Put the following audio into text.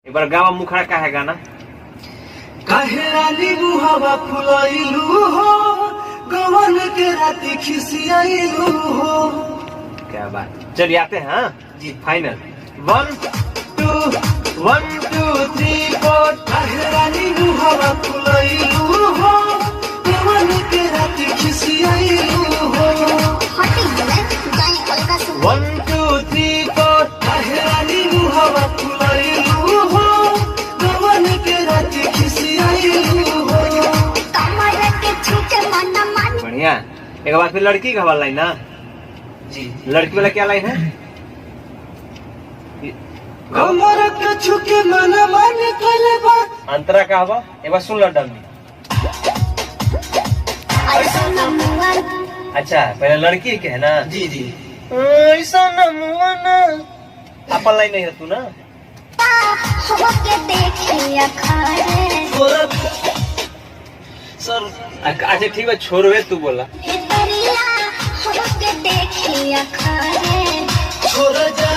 एक बार गावा मुखड़ा का है गाना। काहे रानी मुहावा फुलाइलू हो, गवन के राती खिसियाइलू हो। क्या बात, चलिए आते हैं। हाँ जी, फाइनल 1 2 3 4। काहे रानी मुहावा फुलाइलू हो, गवन के राती खिसियाइलू हो। 1 2 3 4। काहे रानी मुहावा फुलाइलू हो, गवन के राती खिसियाइलू हो। बढ़िया। एक बार फिर लड़की का वाला लाइन ना जी, लड़की वाला क्या लाइन है? कमर के छुके मन मन कलबा। अंतरा का हवा एक बार सुन लो डम्मी। अच्छा पहले लड़की के है ना। जी जी, ऐसा नमुना अपन लाइन नहीं है तू ना। सर अच्छा ठीक है, छोड़वे तू बोला। छोड़ जा